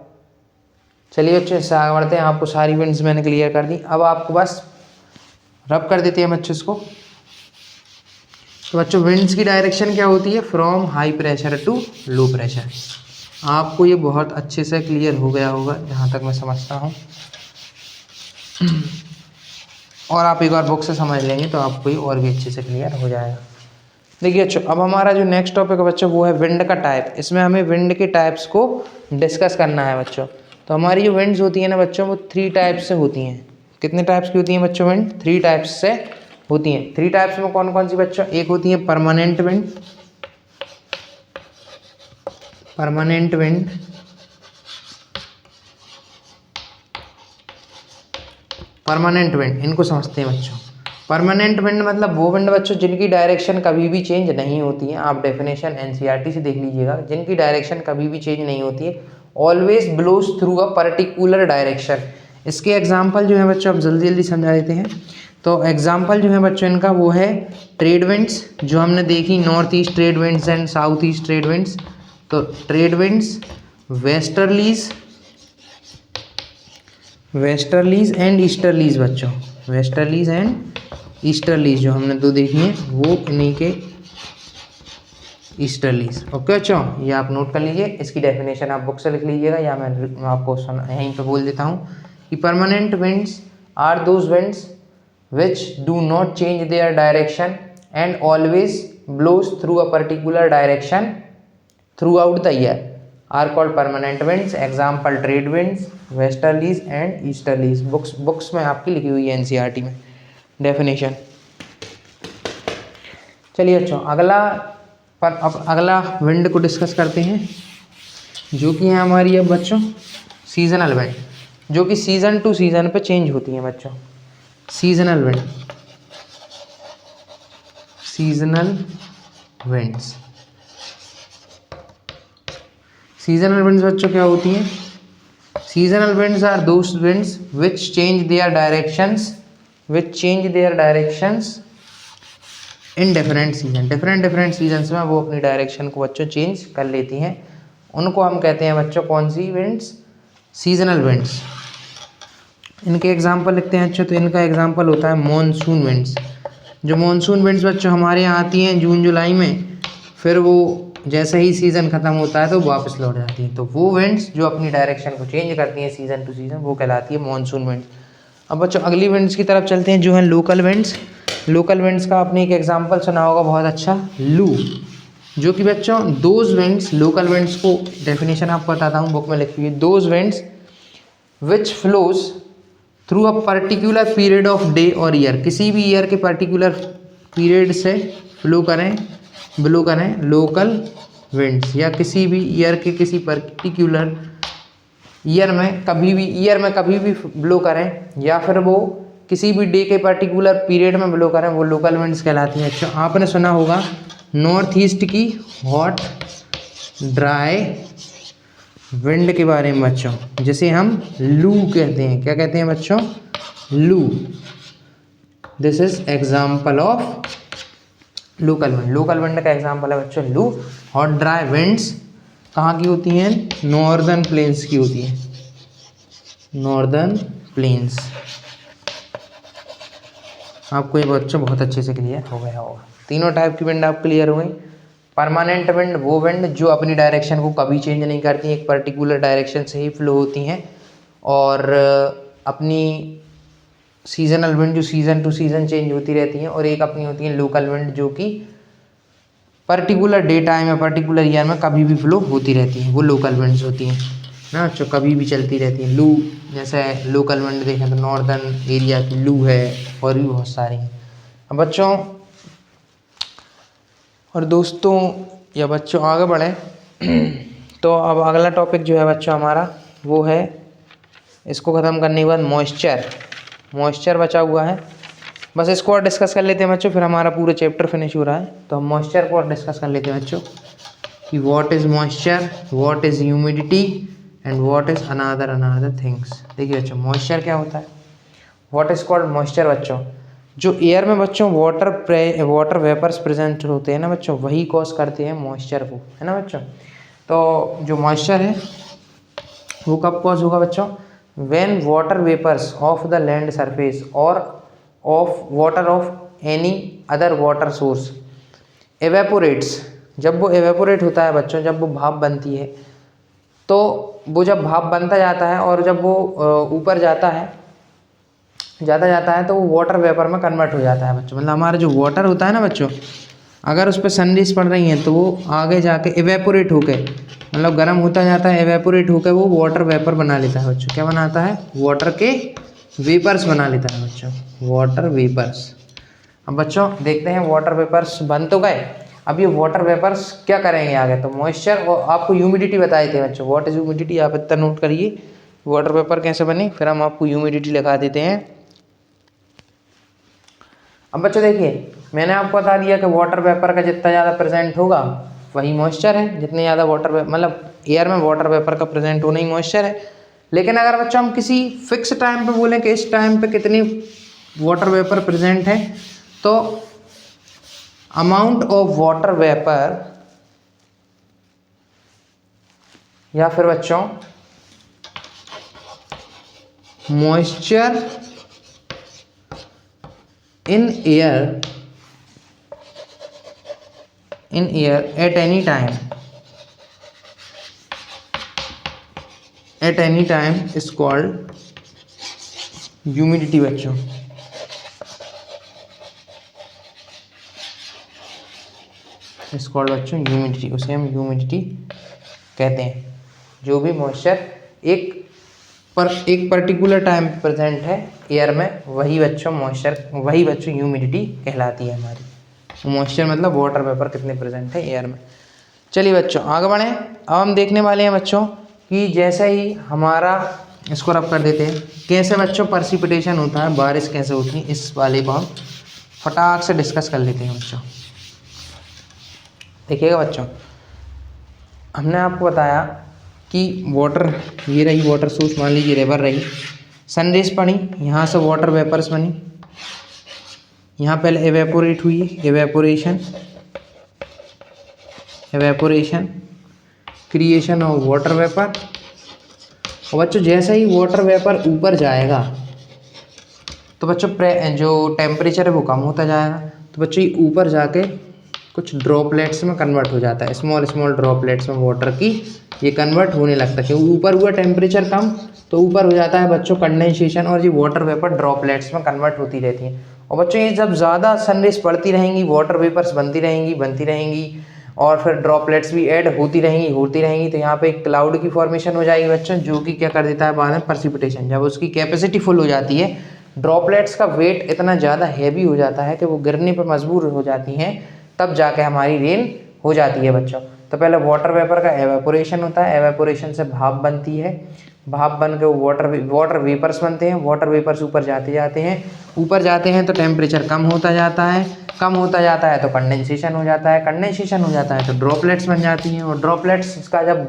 चलिए बच्चों इससे आगे बढ़ते हैं। आपको सारी विंड्स मैंने क्लियर कर दी, अब आपको बस रब कर देते हैं बच्चों इसको। तो बच्चों विंड्स की डायरेक्शन क्या होती है? From high pressure to low pressure. आपको ये बहुत अच्छे से क्लियर हो गया होगा जहाँ तक मैं समझता हूँ, और आप एक बार बुक से समझ लेंगे तो आपको ये और भी अच्छे से क्लियर हो जाएगा। देखिए बच्चों अब हमारा जो नेक्स्ट टॉपिक है बच्चों वो है विंड का टाइप। इसमें हमें विंड के टाइप्स को डिस्कस करना है बच्चों। तो हमारी जो विंड्स होती है ना बच्चों वो 3 टाइप्स से होती हैं। कितने टाइप्स की होती हैं बच्चों विंड? 3 टाइप्स से होती हैं। 3 टाइप्स में कौन कौन सी बच्चों? एक होती है permanent wind, permanent wind, permanent wind इनको समझते हैं बच्चों। परमानेंट विंड मतलब वो विंड बच्चों जिनकी डायरेक्शन कभी भी चेंज नहीं होती है। आप डेफिनेशन एनसीईआरटी से देख लीजिएगा, जिनकी डायरेक्शन कभी भी चेंज नहीं होती है, always blows through a particular direction. इसके एग्जाम्पल जो है बच्चों आप जल्दी जल्दी समझा देते हैं। तो एग्जाम्पल जो है बच्चों इनका वो है ट्रेड विंड्स, जो हमने देखी north east trade winds and south east trade winds. तो trade winds, westerlies, westerlies and easterlies बच्चों, वेस्टर्लीज एंड ईस्टर्लीज जो हमने दो देखी हैं वो इन्हीं के ईस्टर्लीज। ओके बच्चों, ये आप नोट कर लीजिए। इसकी डेफिनेशन आप बुक से लिख लीजिएगा या मैं आपको यहीं पे बोल देता हूँ कि permanent winds are those winds which do not change their direction and always blows through a particular direction throughout the year are called permanent winds. Example trade winds, westerlies and easterlies. Books में आपकी लिखी हुई है एनसीईआरटी में डेफिनेशन। चलिए बच्चों अब अगला विंड को डिस्कस करते हैं, जो कि है हमारी अब बच्चों सीजनल विंड, जो कि सीज़न टू सीज़न पे चेंज होती हैं बच्चों। Seasonal wind, seasonal winds. Seasonal winds बच्चों क्या होती हैं? Seasonal winds are those winds which change their directions, which change their directions in different season. Different different seasons में वो अपनी डायरेक्शन को बच्चों चेंज कर लेती हैं, उनको हम कहते हैं बच्चों कौन सी विंड्स? Seasonal winds. इनके एग्जांपल लिखते हैं बच्चों, तो इनका एग्जांपल होता है मॉनसून विंड्स। जो मॉनसून विंड्स बच्चों हमारे यहाँ आती हैं जून जुलाई में, फिर वो जैसे ही सीज़न ख़त्म होता है तो वापस लौट जाती हैं, तो वो विंड्स जो अपनी डायरेक्शन को चेंज करती हैं सीज़न टू सीज़न, वो कहलाती है मॉनसून विंड्स। अब बच्चों अगली विंड्स की तरफ चलते हैं जो हैं लोकल विंड्स। लोकल विंड्स का आपने एक एग्जांपल सुना होगा बहुत अच्छा, लू, जो कि बच्चों दोज विंड्स, लोकल विंड्स को डेफिनेशन आपको बताता हूँ, बुक में लिखी हुई है, those winds which flows through a particular period of day और ईयर, किसी भी ईयर के पर्टिकुलर पीरियड से ब्लो करें लोकल विंड्स, या किसी भी ईयर के किसी पर्टिकुलर ईयर में कभी भी ब्लो करें, या फिर वो किसी भी डे के पर्टिकुलर पीरियड में ब्लो करें, वो लोकल विंड्स कहलाती हैं। अच्छा, आपने सुना होगा नॉर्थ ईस्ट की हॉट ड्राई विंड के बारे में बच्चों, जिसे हम लू कहते हैं। क्या कहते हैं बच्चों? लू। This is example of local wind. Local wind का एग्जाम्पल है बच्चों लू। हॉट ड्राई विंड्स कहाँ की होती हैं? नॉर्दर्न प्लेन्स की होती हैं, नॉर्दर्न प्लेन्स। आपको ये बच्चों बहुत अच्छे से क्लियर हो गया होगा। तीनों टाइप की विंड आप क्लियर हो गई। परमानेंट विंड वो विंड जो अपनी डायरेक्शन को कभी चेंज नहीं करती, एक पर्टिकुलर डायरेक्शन से ही फ्लो होती हैं। और अपनी सीजनल विंड जो सीज़न टू सीज़न चेंज होती रहती हैं। और एक अपनी होती है लोकल विंड जो कि पर्टिकुलर डे टाइम या पर्टिकुलर ईयर में कभी भी फ्लो होती रहती हैं, वो लोकल विंड्स होती हैं ना, जो कभी भी चलती रहती हैं। लू जैसे लोकल विंड देखें तो नॉर्दर्न एरिया की लू है, और भी बहुत सारी हैं। अब बच्चों और दोस्तों या बच्चों आगे बढ़ें तो अब अगला टॉपिक जो है बच्चों हमारा वो है, इसको ख़त्म करने के बाद मॉइस्चर बचा हुआ है, बस इसको और डिस्कस कर लेते हैं बच्चों, फिर हमारा पूरा चैप्टर फिनिश हो रहा है। तो हम मॉइस्चर को और डिस्कस कर लेते हैं बच्चों कि what is moisture, what is humidity and what is another things. देखिए बच्चों मॉइस्चर क्या होता है। व्हाट इज़ कॉल्ड मॉइस्चर बच्चों, जो एयर में बच्चों वाटर वेपर्स प्रेजेंट होते हैं ना बच्चों, वही कॉज करते हैं मॉइस्चर को, है ना बच्चों। तो जो मॉइस्चर है वो कब कॉज होगा बच्चों? When water vapours of the land surface और of water of any other water source evaporates. जब वो एवेपोरेट होता है बच्चों, जब वो भाप बनती है, तो वो जब भाप बनता जाता है और जब वो ऊपर जाता है तो वो वाटर वेपर में कन्वर्ट हो जाता है बच्चों। मतलब हमारा जो वाटर होता है ना बच्चों, अगर उस पर सनरेज पड़ रही हैं तो वो आगे जाके एवेपोरेट होके, मतलब गर्म होता जाता है, एवेपोरेट होकर वो वाटर वेपर बना लेता है बच्चों। क्या बनाता है? वाटर के वेपर्स बना लेता है बच्चों, वाटर वेपर्स। अब बच्चों देखते हैं वाटर वेपर्स बन तो गए, अब ये वाटर वेपर्स क्या करेंगे आगे? तो मॉइस्चर और आपको ह्यूमिडिटी बताए थे बच्चों। व्हाट इज ह्यूमिडिटी, आप इतना नोट करिए, वाटर वेपर कैसे बनी, फिर हम आपको ह्यूमिडिटी लिखा देते हैं। अब बच्चों देखिए, मैंने आपको बता दिया कि वाटर वेपर का जितना ज़्यादा प्रेजेंट होगा वही मॉइस्चर है, जितने ज़्यादा वाटर मतलब एयर में वाटर वेपर का प्रेजेंट होना ही मॉइस्चर है। लेकिन अगर बच्चों हम किसी फिक्स टाइम पे बोलें कि इस टाइम पे कितनी वाटर वेपर प्रेजेंट है, तो अमाउंट ऑफ वाटर वेपर या फिर बच्चों moisture in air at any time is called humidity बच्चों। इस कॉल्ड बच्चों ह्यूमिडिटी, उसे हम ह्यूमिडिटी कहते हैं। जो भी मॉइस्चर एक पर्टिकुलर टाइम प्रेजेंट है एयर में, वही बच्चों ह्यूमिडिटी कहलाती है हमारी। मॉइस्चर मतलब वाटर वेपर कितने प्रेजेंट है एयर में। चलिए बच्चों आगे बढ़ें। अब हम देखने वाले हैं बच्चों कि जैसे ही हमारा इसको रब कर देते हैं। कैसे बच्चों परसिपिटेशन होता है, बारिश कैसे होती है, इस वाले को हम फटाक से डिस्कस कर लेते हैं बच्चों। देखिएगा बच्चों, हमने आपको बताया कि वाटर, ये रही वाटर सोर्स, मान लीजिए रिवर रही, सनरेज पड़ी, यहाँ से वाटर वेपर्स बनी, यहाँ पहले एवेपोरेट हुई, evaporation, evaporation, creation of water vapour. और बच्चों जैसे ही वाटर वेपर ऊपर जाएगा तो बच्चों जो टेम्परेचर है वो कम होता जाएगा। तो बच्चों ये ऊपर जाके कुछ ड्रॉपलेट्स में कन्वर्ट हो जाता है, स्मॉल स्मॉल ड्रॉपलेट्स में वाटर की ये कन्वर्ट होने लगता है, क्योंकि ऊपर हुआ टेम्परेचर कम तो ऊपर हो जाता है बच्चों कंडेंसेशन, और ये वाटर वेपर ड्रॉपलेट्स में कन्वर्ट होती रहती हैं। और बच्चों ये जब ज़्यादा सनरेज पड़ती रहेंगी, वाटर वेपर्स बनती रहेंगी और फिर ड्रॉपलेट्स भी ऐड होती रहेंगी, तो यहाँ पे एक क्लाउड की फॉर्मेशन हो जाएगी बच्चों, जो कि क्या कर देता है बाद में परसिपिटेशन। जब उसकी कैपेसिटी फुल हो जाती है, ड्रॉपलेट्स का वेट इतना ज़्यादा हैवी हो जाता है कि वो गिरने पर मजबूर हो जाती हैं, तब जाके हमारी रेन हो जाती है बच्चों। तो पहले वाटर वेपर का एवेपोरेशन होता है, एवेपोरेशन से भाप बनती है, भाप बन के वाटर वेपर्स बनते हैं, वाटर वेपर्स ऊपर जाते हैं तो टेम्परेचर कम होता जाता है तो कंडेंसेशन हो जाता है तो ड्रॉपलेट्स बन जाती हैं, और ड्रॉपलेट्स का जब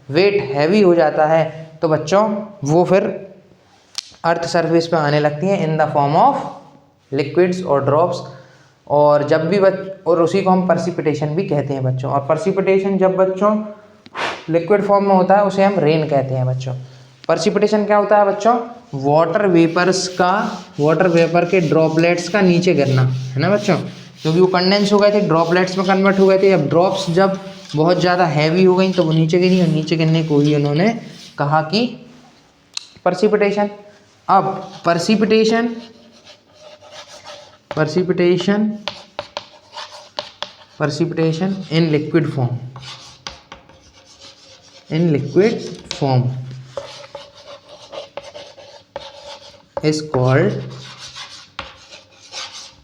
वेट हैवी हो जाता है तो बच्चों वो फिर अर्थ सरफेस पे आने लगती हैं in the form of liquids और ड्रॉप्स, और जब भी और उसी को हम परसिपिटेशन भी कहते हैं बच्चों। और परसिपिटेशन जब बच्चों लिक्विड फॉर्म में होता है उसे हम रेन कहते हैं बच्चों। परसिपिटेशन क्या होता है बच्चों, वाटर वेपर के ड्रॉपलेट्स का नीचे गिरना, है ना बच्चों, क्योंकि वो कंडेंस हो गए थे, ड्रॉपलेट्स में कन्वर्ट हो गए थे। अब ड्रॉप्स जब बहुत ज़्यादा हैवी हो गई तो वो नीचे गिरी, और नीचे गिरने को ही उन्होंने कहा कि परसिपिटेशन। अब precipitation in liquid form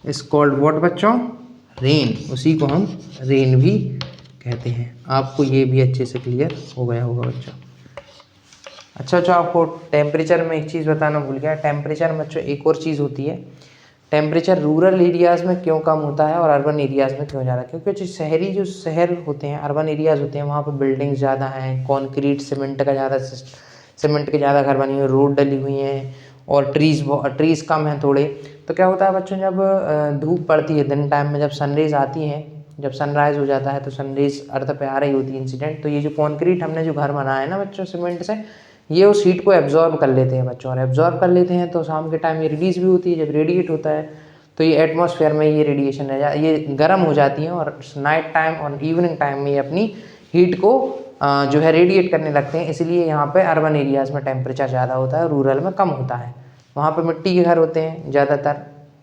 is called what बच्चों, रेन। उसी को हम रेन भी कहते हैं। आपको ये भी अच्छे से क्लियर हो गया होगा बच्चों। अच्छा, आपको टेम्परेचर में एक चीज़ बताना भूल गया। टेम्परेचर में बच्चों एक और चीज़ होती है, टेम्परेचर रूरल एरियाज़ में क्यों कम होता है और अर्बन एरियाज़ में क्यों ज़्यादा, क्योंकि जो शहर होते हैं, अर्बन एरियाज़ होते हैं, वहाँ पर बिल्डिंग्स ज़्यादा हैं, कॉन्क्रीट सीमेंट के ज़्यादा घर बनी हुई, रोड डली हुई हैं, और ट्रीज़ कम हैं थोड़े। तो क्या होता है बच्चों, जब धूप पड़ती है दिन टाइम में, जब सनरेज आती हैं, जब सनराइज़ हो जाता है तो सनरेज अर्थ पे आ रही होती है इंसिडेंट, तो ये जो कॉन्क्रीट हमने जो घर बनाया है ना बच्चों सीमेंट से, ये उस हीट को एब्जॉर्ब कर लेते हैं बच्चों, और एब्जॉर्ब कर लेते हैं तो शाम के टाइम ये रिलीज़ भी होती है। जब रेडिएट होता है तो ये एटमॉस्फेयर में ये रेडिएशन ये गर्म हो जाती है, और नाइट टाइम और इवनिंग टाइम में ये अपनी हीट को जो है रेडिएट करने लगते हैं। इसलिए यहाँ पे अर्बन एरियाज़ में टेम्परेचर ज़्यादा होता है, रूरल में कम होता है। वहाँ पे मिट्टी के घर होते हैं ज़्यादातर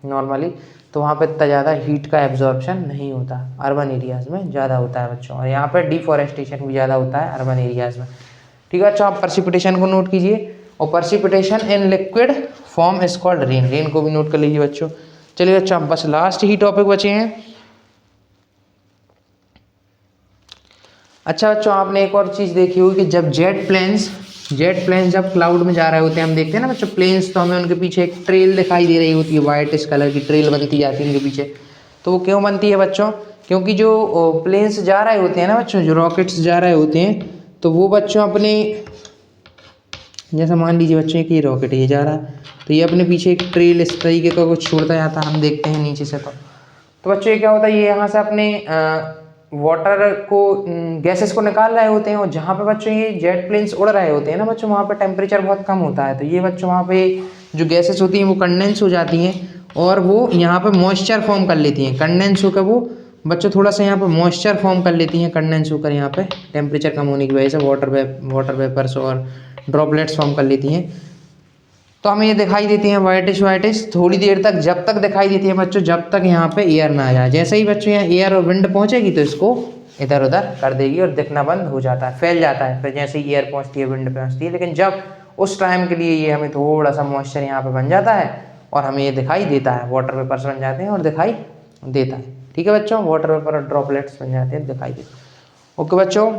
नॉर्मली, तो वहाँ पे इतना ज़्यादा हीट का एब्जॉर्प्शन नहीं होता, अर्बन एरियाज़ में ज़्यादा होता है बच्चों। और यहाँ पे डिफॉरेस्टेशन भी ज़्यादा होता है अर्बन एरियाज़ में। ठीक है बच्चों, आप परसिपिटेशन को नोट कीजिए, और precipitation in liquid form is called rain. Rain को भी नोट कर लीजिए बच्चों। चलिए बच्चों, बस लास्ट ही टॉपिक बचे हैं। अच्छा बच्चों, आपने एक और चीज़ देखी होगी कि जब जेट प्लेन्स जब क्लाउड में जा रहे होते हैं, हम देखते हैं ना बच्चों प्लेन्स, तो हमें उनके पीछे एक ट्रेल दिखाई दे रही होती है, वाइटिश कलर की ट्रेल बनती जाती है उनके पीछे। तो वो क्यों बनती है बच्चों, क्योंकि जो प्लेन्स जा रहे होते हैं ना बच्चों, जो रॉकेट्स जा रहे होते हैं, तो वो बच्चों अपने, जैसा मान लीजिए बच्चों कि ये रॉकेट ये जा रहा है, तो ये अपने पीछे एक ट्रेल इस तरीके का कुछ छोड़ता जाता है, हम देखते हैं नीचे से। तो बच्चों ये क्या होता है, ये यहाँ से अपने वाटर को, गैसेस को निकाल रहे होते हैं, और जहाँ पे बच्चों ये जेट प्लेन्स उड़ रहे होते हैं ना बच्चों, वहाँ पे टेम्परेचर बहुत कम होता है। तो ये बच्चों वहाँ पे जो गैसेस होती हैं वो कंडेंस हो जाती हैं, और वो यहाँ पे मॉइस्चर फॉर्म कर लेती हैं। कंडेंस होकर वो बच्चों थोड़ा सा यहाँ पे मॉइस्चर फॉर्म कर लेती हैं, कंडेंस होकर यहाँ पे टेम्परेचर कम होने की वजह से वाटर वेपर्स और ड्रॉपलेट्स फॉर्म कर लेती हैं। तो हमें ये दिखाई देती हैं वाइटिश थोड़ी देर तक, जब तक दिखाई देती है बच्चों जब तक यहाँ पे एयर ना आ जाए। जैसे ही बच्चों यहाँ एयर और विंड पहुँचेगी तो इसको इधर उधर कर देगी और दिखना बंद हो जाता है, फैल जाता है। फिर जैसे ही एयर पहुँचती है, विंड पहुँचती है, लेकिन जब उस टाइम के लिए ये हमें थोड़ा सा मॉइस्चर यहाँ पे बन जाता है और हमें ये दिखाई देता है, वाटर वेपर्स बन जाते हैं और दिखाई देता है। ठीक है बच्चों, वाटर वेपर और ड्रॉपलेट्स बन जाते हैं, दिखाई देते। ओके बच्चों,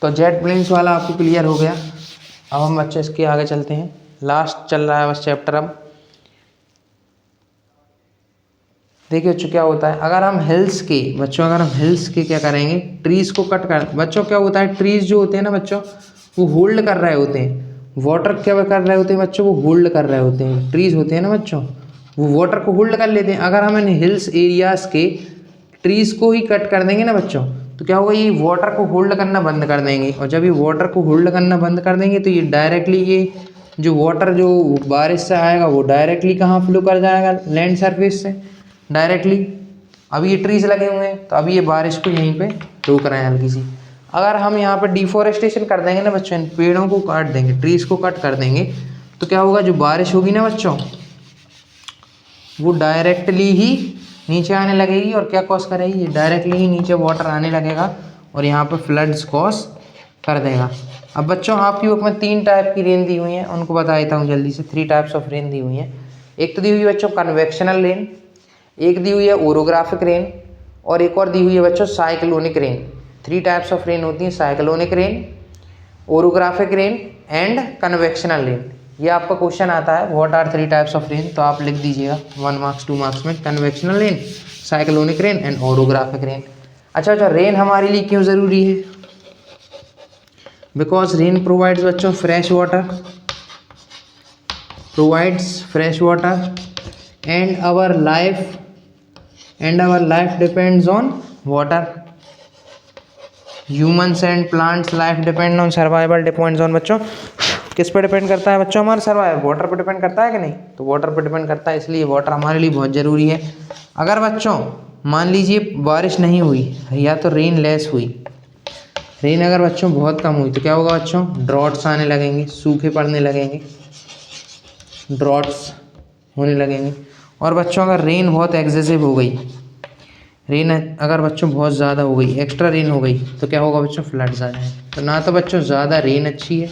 तो जेट प्लेन्स वाला आपको क्लियर हो गया। अब हम बच्चे इसके आगे चलते हैं, लास्ट चल रहा है बस चैप्टर। अब देखिए बच्चों क्या होता है, अगर हम हिल्स के क्या करेंगे, ट्रीज़ को कट कर, बच्चों क्या होता है, ट्रीज़ जो होते हैं ना बच्चों, वो होल्ड कर रहे होते हैं वाटर, क्या कर रहे होते हैं बच्चों, वो होल्ड कर रहे होते हैं। ट्रीज़ होते हैं ना बच्चों, वो वाटर को होल्ड कर लेते हैं। अगर हम इन हिल्स एरियाज़ के ट्रीज़ को ही कट कर देंगे ना बच्चों, तो क्या होगा, ये वाटर को होल्ड करना बंद कर देंगे। और जब ये वाटर को होल्ड करना बंद कर देंगे तो ये डायरेक्टली, ये जो वाटर जो बारिश से आएगा वो डायरेक्टली कहाँ फ्लो कर जाएगा, लैंड सरफेस से डायरेक्टली। अभी ये ट्रीज लगे हुए हैं तो अभी ये बारिश को यहीं पे रोक रहे हैं हल्की सी। अगर हम यहाँ पे डिफोरेस्टेशन कर देंगे ना बच्चों, इन पेड़ों को काट देंगे, ट्रीज को कट कर देंगे, तो क्या होगा, जो बारिश होगी ना बच्चों, वो डायरेक्टली ही नीचे आने लगेगी। और क्या कॉज करेगी, ये डायरेक्टली ही नीचे वाटर आने लगेगा और यहाँ पे फ्लड्स कॉज कर देगा। अब बच्चों आपकी बुक में 3 टाइप की रेन दी हुई हैं, उनको बता देता हूँ जल्दी से। 3 टाइप्स ऑफ रेन दी हुई हैं। एक तो दी हुई है बच्चों कन्वेक्शनल रेन, एक दी हुई है ओरोग्राफिक रेन, और एक और दी हुई है बच्चों cyclonic rain. 3 types of rain होती हैं, cyclonic rain, orographic rain and convectional rain. ये आपका क्वेश्चन आता है, what are 3 types of rain, तो आप लिख दीजिएगा 1 मार्क्स 2 मार्क्स में, convectional rain, cyclonic rain and orographic rain. अच्छा, रेन हमारे लिए क्यों ज़रूरी है, बिकॉज रेन प्रोवाइड्स बच्चों fresh water, and our life depends on water. Humans and plants life depend on, survival depends on बच्चों, किस पे डिपेंड करता है बच्चों, हमारा सर्वाइवल वाटर पे डिपेंड करता है कि नहीं, तो वाटर पे डिपेंड करता है, इसलिए वाटर हमारे लिए बहुत ज़रूरी है। अगर बच्चों मान लीजिए बारिश नहीं हुई या तो रेन लेस हुई, रेन अगर बच्चों बहुत कम हुई, तो क्या होगा बच्चों, ड्रॉट्स आने लगेंगे, सूखे पड़ने लगेंगे, ड्रॉट्स होने लगेंगे। और बच्चों अगर रेन बहुत एक्सेसिव हो गई, रेन अगर बच्चों बहुत ज़्यादा हो गई, एक्स्ट्रा रेन हो गई, तो क्या होगा बच्चों, फ्लड्स आ जाएंगे। तो ना तो बच्चों ज़्यादा रेन अच्छी है,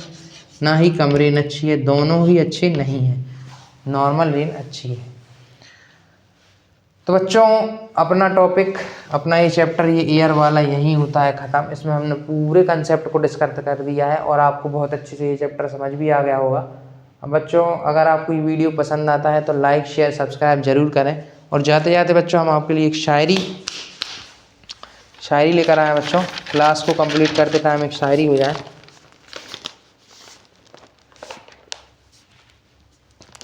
ना ही कम रेन अच्छी है, दोनों ही अच्छे नहीं हैं, नॉर्मल रेन अच्छी है। तो बच्चों अपना टॉपिक, अपना ये चैप्टर, ये एयर वाला यहीं होता है ख़त्म। इसमें हमने पूरे कंसेप्ट को डिस्कस कर दिया है और आपको बहुत अच्छे से ये चैप्टर समझ भी आ गया होगा। अब बच्चों अगर आपको ये वीडियो पसंद आता है तो लाइक शेयर सब्सक्राइब ज़रूर करें। और जाते जाते बच्चों हम आपके लिए एक शायरी लेकर आए बच्चों, क्लास को कंप्लीट करते टाइम एक शायरी हो जाए।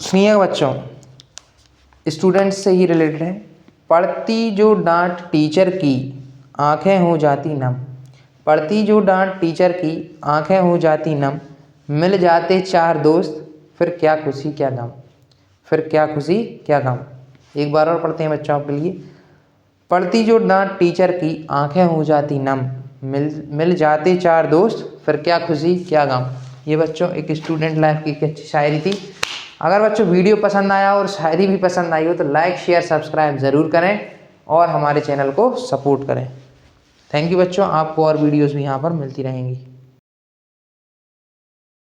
सुनिएगा बच्चों, स्टूडेंट्स से ही रिलेटेड है। पढ़ती जो डांट टीचर की आंखें हो जाती नम, पढ़ती जो डांट टीचर की आंखें हो जाती नम, मिल जाते 4 दोस्त फिर क्या खुशी क्या गम, फिर क्या खुशी क्या गम। एक बार और पढ़ते हैं बच्चों आपके लिए। पढ़ती जो डांट टीचर की आंखें हो जाती नम, मिल जाते 4 दोस्त फिर क्या खुशी क्या गम। ये बच्चों एक स्टूडेंट लाइफ की एक अच्छी शायरी थी। अगर बच्चों वीडियो पसंद आया और शायरी भी पसंद आई हो तो लाइक शेयर सब्सक्राइब ज़रूर करें और हमारे चैनल को सपोर्ट करें। थैंक यू बच्चों, आपको और वीडियोस भी यहाँ पर मिलती रहेंगी।